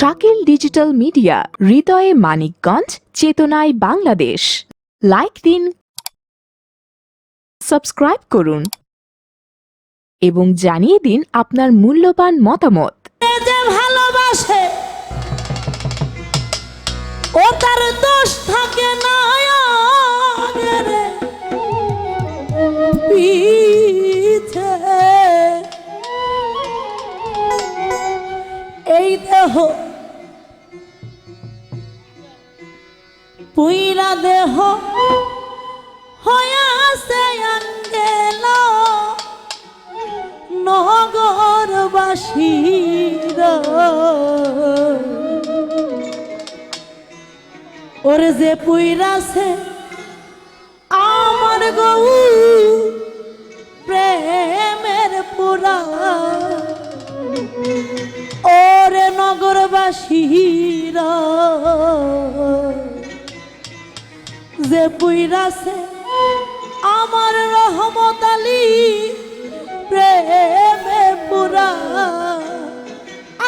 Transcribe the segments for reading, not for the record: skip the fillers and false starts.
Shakil digital media, হৃদয়ে মানিকগঞ্জ, চেতনায় Bangladesh. Like দিন, সাবস্ক্রাইব করুন এবং জানিয়ে দিন আপনার মূল্যবান মতামত। যে ভালোবাসে ও তার দোষ থাকে না রে পিছে। এই দেহ পুইরা দেহ হয়াছে আঙ্গেল নগরবাসীর ওরে যে পুইরাছে আমার গৌ প্রেমের পুরা ওরে নগরবাসীর যে পুইরাছে আমার রহমত আলী প্রেমে পুরা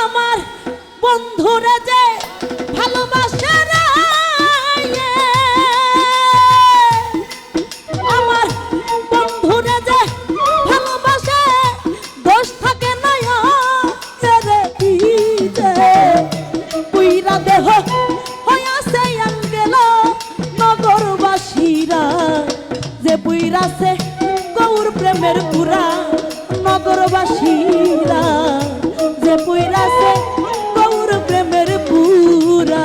আমার বন্ধুরা যে ভালোবাসে রে আমার বন্ধুরা যে ভালোবাসে দোষ থাকে না রে পিছে। পুইরা দেহ হইয়াছে আঙ্গেল নগরবাসীরা যে পুইরাছে গৌর প্রেমের পুরা নগরবাসীরা যে পুইরাছে গৌর প্রেমের পুরা।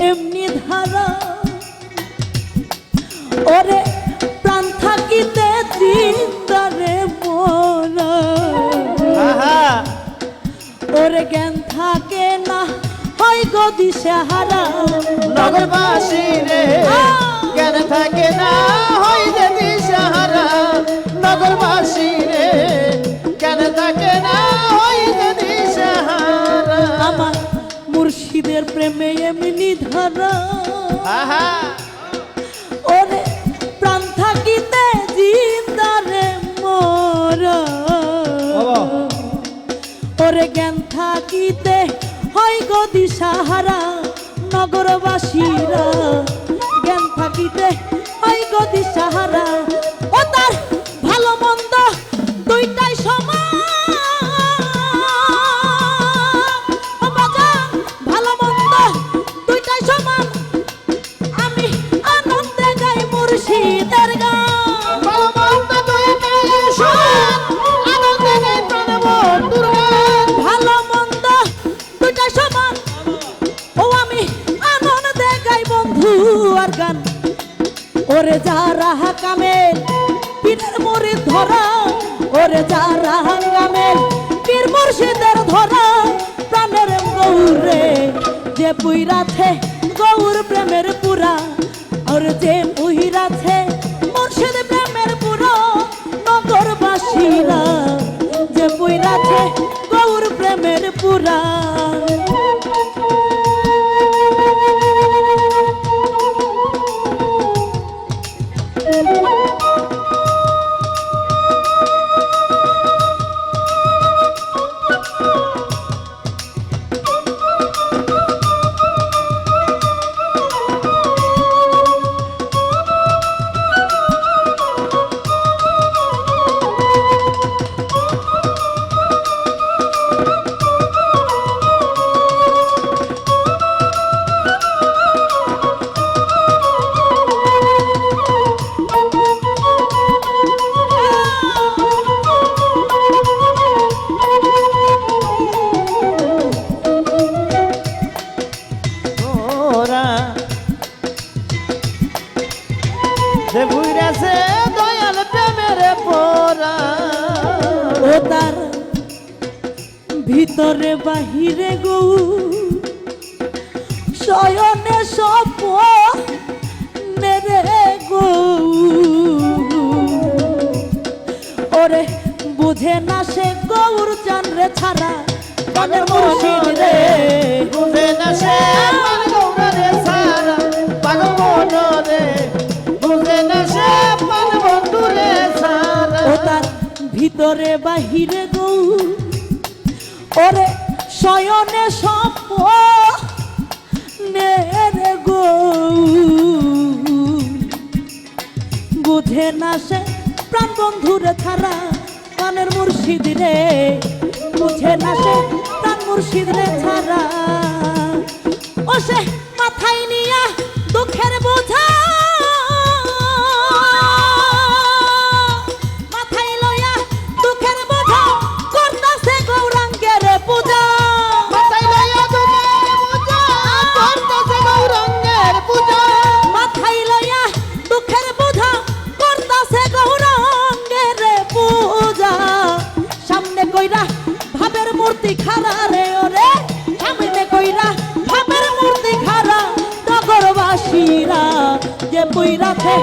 এমনি ধারা ওরে প্রাণ থাকিতে চিন্তারে মোরা ওরে জ্ঞান থাকে না হয় গো দিশেহারা নগরবাসী রে জ্ঞান থাকে না হয় যে দিশেহারা নগরবাসী রে জ্ঞান থাকে না হয় যে দিশেহারা আমার মুর্শিদের প্রেমে এমনি ধারা ওরে প্রাণ থাকিতে জিন্দারে মোরা ওরে জ্ঞান থাকিতে হয় গো দিশাহারা নগরবাসীরা জ্ঞান থাকিতে হয় গো দিশাহারা ও তার ভালো মন্দ দুইটাই সমান। ওরে যারা কামেল পীরের মুরিদ ধরা ওরে যারা কামেল পীর মুর্শিদের ধরা প্রাণের গৌরে যে পুইরাছে গৌর প্রেমের পুরা আর যে পুইরাছে মুর্শিদ প্রেমের পুরা নগরবাসীরা যে পুইরাছে গৌর প্রেমের পুরা। যে বুইরাছে দয়াল প্রেমের পোরা ও তার ভিতরে বাহিরে গো শয়নে স্বপ্নে রে গো ওরে বুঝে না সে গৌর চান রে ছাড়া পাগল মুর্শিদ রে বুঝে না সে পাগল গৌরে সারা পাগল মন রে বুঝে না সে পাগল বন্ধু রে সারা ও তার ভিতরে বাহিরে গো ওরে শয়নে স্বপ্নে রে গো বুঝে না সে প্রাণ বন্ধুরে ছাড়া প্রাণের মুর্শিদ রে বুঝে না সে প্রাণ মুর্শিদ রে ছাড়া ও সে মাথায় নিয়া দুঃখের বোঝা মাথায় লইয়া দুঃখের বোঝা করতাছে গৌরাঙ্গের পূজা মাথায় লইয়া দুঃখের পূজা করতেছে গৌরাঙ্গের পূজা মাথায় লইয়া দুঃখের বোঝা করতাছে গৌরাঙ্গের পূজা সামনে কইরা ভাবের মূর্তি খাড়া রে ওরে সামনে কইরা ভাবের মূর্তি খাড়া নগরবাসীরা যে পুইরাছে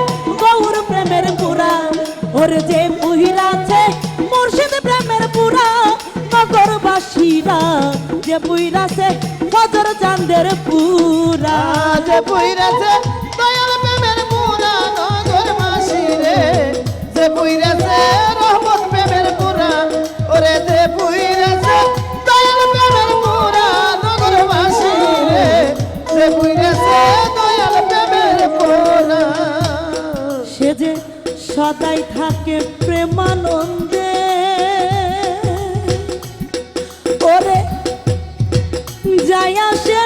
গৌর প্রেমের পুরা ওরে যে পুইরাছে মুর্শিদ প্রেমের পুরা নগরবাসীরা যে পুইরাছে ফজর চাঁদের পুরা যে বুইরাছে দয়াল প্রেমের পোরা নগরবাসী রে যে বুইরাছে রহমত প্রেমের পোরা ওরে যে বুইরাছে দয়াল প্রেমের পোরা নগরবাসী রে যে বুইরাছে দয়াল প্রেমের পোরা সে যে সদাই থাকে প্রেমানন্দে ওরে যাই আসে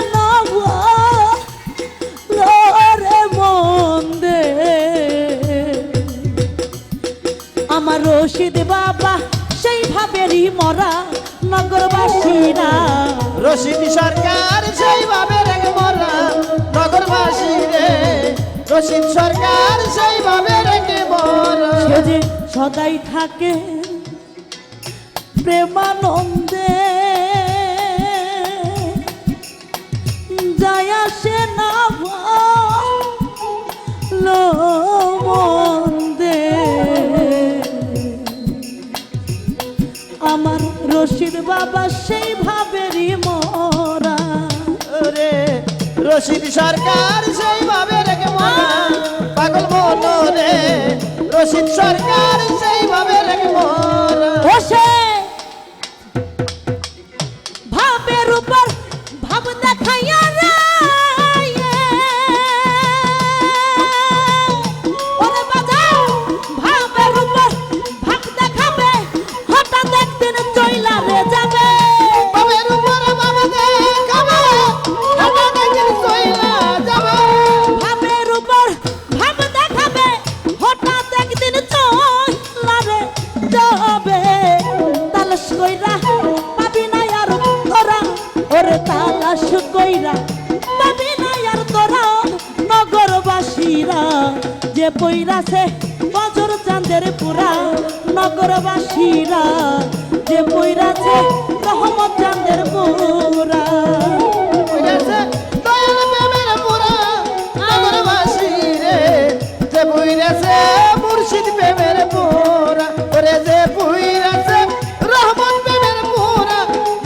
রে মন্দে আমার রশিদ বাবা সেই ভাবেরই মরা নগরবাসীরা রশিদ সরকার সেইভাবে রেখে মরা নগরবাসী রে রশিদ সরকার সেইভাবে রেখে মরা সে যে সদাই থাকে প্রেমানন্দে যায় আসে না ভালো মন্দে আমার রশিদ বাবা সেই ভাবেরই মরা রে রশিদ সরকার সেইভাবে রেখে মরা পাগল মন রে রশিদ সরকার সেইভাবে রেখে মরা বসে ভাবের উপর ভাব দেখাইয়া রে ওরে বাজাও ভাবের উপর ভাব দেখাবে হঠাৎ একদিন চইলা রে যাবে বাবের উপরে বাবা দেখাবে হঠাৎ একদিন চইলা যাবে ভাবের উপর ভাব দেখাবে হঠাৎ একদিন চইলা রে যাবে তালাশ কইরা পাবি না আর তোরা ওরে তালাশ কইরা পাবি না আর তোরা নগরবাসীরা যে পইরাছে বজর চাঁদের পুরা নগরবাসীরা যে পইরাছে রহমত চাঁদের পুরা বুইরাছে দয়াল প্রেমের পোরা নগরবাসী রে যে বুইরাছে মুর্শিদ প্রেমের পোরা ওরে যে বুইরাছে রহমত প্রেমের পোরা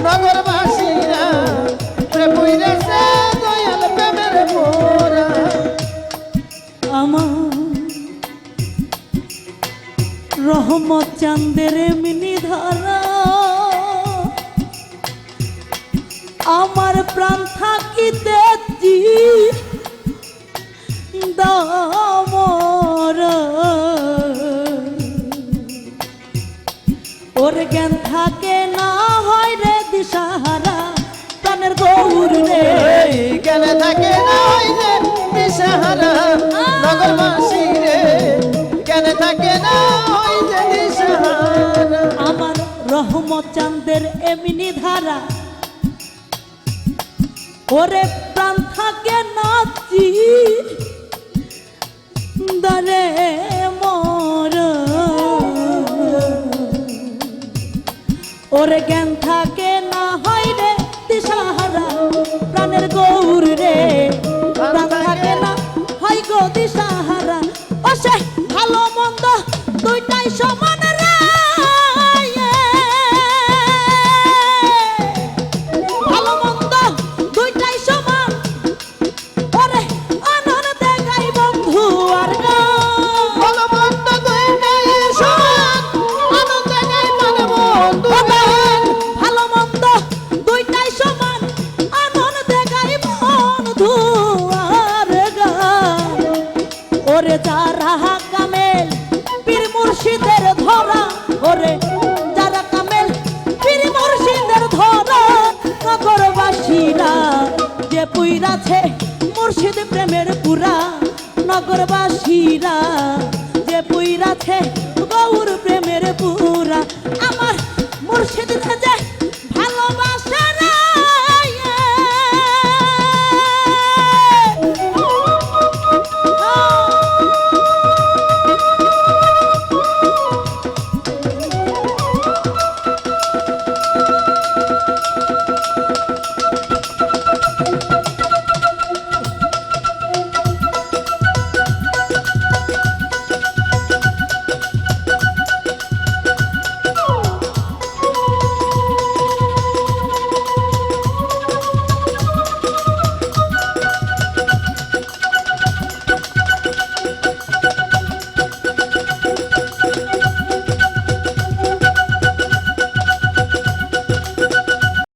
নগরবাসীরা ওরে বুইরাছে দয়াল প্রেমের পোরা আমার রহমত চাঁদের মিনি ধারা আমার প্রাণ থাকিতে দামর ওর জ্ঞান থাকে না হয় রে দিশাহারা প্রাণের গৌর রে কেন থাকে না ওই যে দিশাহারা নগরবাসী রে কেন থাকে না ওই যে দিশাহারা আমার রহমত চাঁদের এমনি ধারা ওরে প্রাণ থাকে নাচি দরে ওরে জ্ঞান থাকে না হয় রে দিশাহারা প্রাণের গৌর রে প্রাণ থাকে না হয় গো দিশাহারা ও সে ভালো মন্দ দুইটাই সমান রে ভালো মন্দ দুইটাই সমান ওরে আনন্দে গাই বন্ধু আর গান ভালো মন্দ দুইটাই সমান, আনন্দে গাই মানে বন্ধু গান। ভালো মন্দ দুইটাই সমান আনন্দে গাই বন্ধু আর গান ওরে যারা কামেল পীর মুর্শিদের ধরা ওরে যারা কামেল পীর মুর্শিদের ধরা নগরবাসীরা যে পুইরাছে মুর্শিদ প্রেমের পুরা নগরবাসীরা যে পুইরাছে গৌর প্রেমের পুরা আমার মুর্শিদ যে